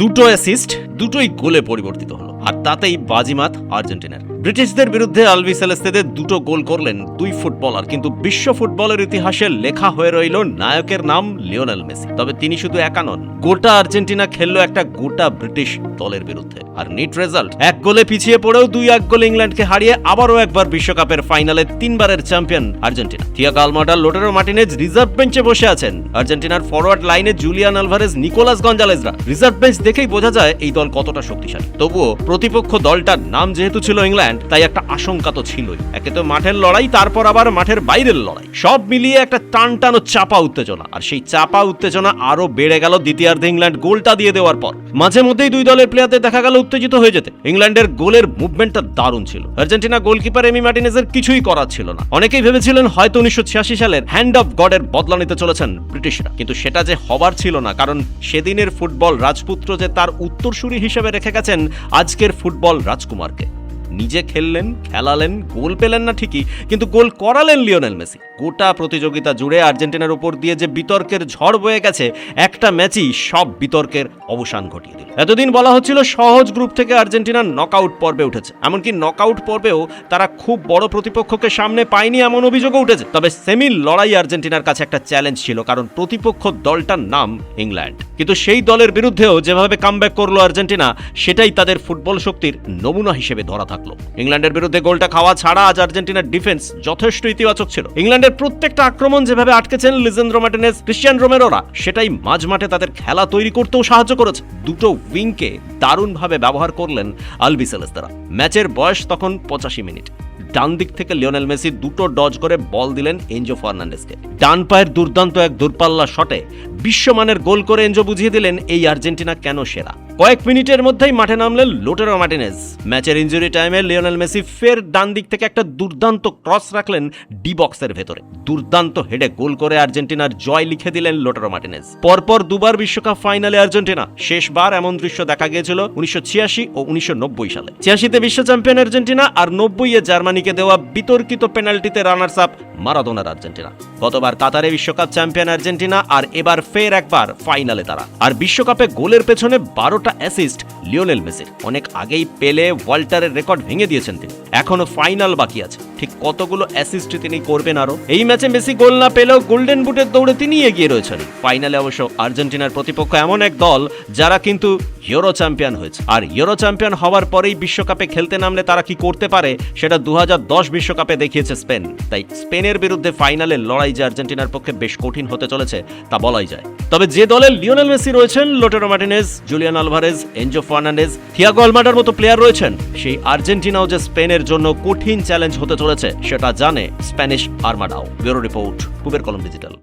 দুটো অ্যাসিস্ট, দুটোই গোলে পরিবর্তিত হলো, আর তাতেই বাজিমাত আর্জেন্টিনার। ব্রিটিশদের বিরুদ্ধে আলবিসেলেস্তেদের দুটো গোল করলেন দুই ফুটবলার, কিন্তু বিশ্ব ফুটবলের ইতিহাসে লেখা হয়ে রইল নায়কের নাম লিওনেল মেসি। তবে তিনি শুধু একা নন, গোটা আর্জেন্টিনা খেললো একটা গোটা ব্রিটিশ দলের বিরুদ্ধে, আর নিট রেজাল্ট এক গোলে পিছিয়ে পড়েও 2-1 গোলে ইংল্যান্ডকে হারিয়ে আবারও একবার বিশ্বকাপের ফাইনালে 3বারের champion Argentina. Thiago Almada, Lautaro Martinez reserve বেঞ্চে বসে আছেন। আর্জেন্টিনার ফরওয়ার্ড লাইনে জুলিয়ান আলভারেজ, নিকোলাস গঞ্জালেজরা। রিজার্ভ বেঞ্চ দেখেই বোঝা যায় এই দল কতটা শক্তিশালী। তবুও প্রতিপক্ষ দলটার নাম যেহেতু ছিল ইংল্যান্ড, তাই একটা আশঙ্কা তো ছিলই। একে তো মাঠের লড়াই, তারপর আবার মাঠের বাইরের লড়াই, সব মিলিয়ে একটা টান ও চাপা উত্তেজনা। আর সেই চাপা উত্তেজনা আরো বেড়ে গেল দ্বিতীয়ার্ধে ইংল্যান্ড গোলটা দিয়ে দেওয়ার পর। মাঝে মধ্যেই দুই দলের প্লেয়ারদের দেখা গেল উত্তেজিত হয়ে যেতে। ইংল্যান্ডের গোলের মুভমেন্টটা দারুণ ছিল। আর্জেন্টিনা গোলকিপার এমি মার্টিনেজের কিছুই করার ছিল না। অনেকেই ভেবেছিলেন হয়তো 1986 সালের হ্যান্ড অফ গডের বদলা নিতে চলেছেন ব্রিটিশরা, কিন্তু সেটা যে হবার ছিল না, কারণ সেদিনের ফুটবল রাজপুত্র যে তার উত্তরসূরি হিসেবে রেখে গেছেন আজকের ফুটবল রাজকুমারকে। নিজে খেললেন, খেলালেন, গোল পেলেন না ঠিকই, কিন্তু গোল করালেন লিওনেল মেসি। গোটা প্রতিযোগিতা জুড়ে আর্জেন্টিনার উপর দিয়ে যে বিতর্কের ঝড় বয়ে গেছে, একটা ম্যাচই সব বিতর্কের অবসান ঘটিয়ে দিল। এতদিন বলা হচ্ছিল সহজ গ্রুপ থেকে আর্জেন্টিনা নকআউট পর্বে উঠেছে, এমনকি নকআউট পর্বেও তারা খুব বড় প্রতিপক্ষকে সামনে পায়নি এমন অভিযোগও উঠেছে। তবে সেমির লড়াই আর্জেন্টিনার কাছে একটা চ্যালেঞ্জ ছিল, কারণ প্রতিপক্ষ দলটার নাম ইংল্যান্ড। কিন্তু সেই দলের বিরুদ্ধেও যেভাবে কামব্যাক করলো আর্জেন্টিনা, সেটাই তাদের ফুটবল শক্তির নমুনা হিসেবে ধরা থাকলো। ইংল্যান্ডের বিরুদ্ধে গোলটা খাওয়া ছাড়া আজ আর্জেন্টিনার ডিফেন্স যথেষ্ট ইতিবাচক ছিল। ইংল্যান্ডের প্রত্যেকটা আক্রমণ যেভাবে আটকেছেন লিজেন্দ্রো মার্টিনেজ, ক্রিশ্চিয়ান রোমেরোরা, সেটাই মাঝমাঠে তাদের খেলা তৈরি করতেও সাহায্য করেছে। দুটো উইংকে দারুণভাবে ব্যবহার করলেন আলবিসেলেস্তেরা। ম্যাচের বয়স তখন 85 মিনিট। ডান দিক থেকে লিওনেল মেসি দুটো ডজ করে বল দিলেন এনজো ফার্নান্ডেজকে। ডান পায়ের দুর্দান্ত এক দূরপাল্লা শটে বিশ্বমানের গোল করে এনজো বুঝিয়ে দিলেন এই আর্জেন্টিনা কেন সেরা। কয়েক মিনিটের মধ্যেই মাঠে নামলেন লোটারো মার্টিনেজ। ম্যাচের ইনজুরি টাইমে লিওনেল মেসি ফের ডান দিক থেকে একটা দুর্দান্ত ক্রস রাখলেন ডি বক্সের ভেতরে। দুর্দান্ত হেডে গোল করে আর্জেন্টিনার জয় লিখে দিলেন লোটারো মার্টিনেজ। পরপর দুবার বিশ্বকাপ ফাইনালে আর্জেন্টিনা। শেষবার এমন দৃশ্য দেখা গিয়েছিল 1986 ও 1990 সালে। 86-তে বিশ্ব চ্যাম্পিয়ন আর্জেন্টিনা, আর 90-এ জার্মানিকে দেওয়া বিতর্কিত পেনাল্টিতে রানার্স আপ মারাদোনার আর্জেন্টিনা। গতবার কাতারে বিশ্বকাপ চ্যাম্পিয়ন আর্জেন্টিনা, আর এবার ফের একবার ফাইনালে তারা। আর বিশ্বকাপে গোলের পেছনে 12টা অ্যাসিস্ট লিওনেল মেসির। অনেক আগেই পেলে, ওয়াল্টারের রেকর্ড ভেঙে দিয়েছেন তিনি। এখনো ফাইনাল বাকি আছে, ঠিক কতগুলো অ্যাসিস্ট তিনি করবেন আরো। এই ম্যাচে মেসি গোল না পেলেও গোল্ডেন বুটের দৌড়ে তিনি এগিয়ে রয়েছেন। ফাইনালে অবশ্য আর্জেন্টিনার প্রতিপক্ষ এমন এক দল যারা কিন্তু ইউরো চ্যাম্পিয়ন হয়েছে, আর ইউরো চ্যাম্পিয়ন হওয়ার পরেই বিশ্বকাপে খেলতে নামলে তারা কি করতে পারে সেটা 2010 বিশ্বকাপে দেখিয়েছে স্পেন। তাই স্পেনের বিরুদ্ধে ফাইনালের লড়াই যে আর্জেন্টিনার পক্ষে বেশ কঠিন হতে চলেছে তা বলাই যায়। তবে যে দলে লিওনেল মেসি রয়েছেন, Lautaro Martinez, Julian Alvarez, Enzo Fernandez, Thiago আলমাডার মতো প্লেয়ার রয়েছেন, সেই আর্জেন্টিনাও যে স্পেনের জন্য কঠিন চ্যালেঞ্জ হতে চলেছে সেটা জানে স্প্যানিশ আর্মাডাও। ব্যুরো রিপোর্ট, পূবের কলম ডিজিটাল।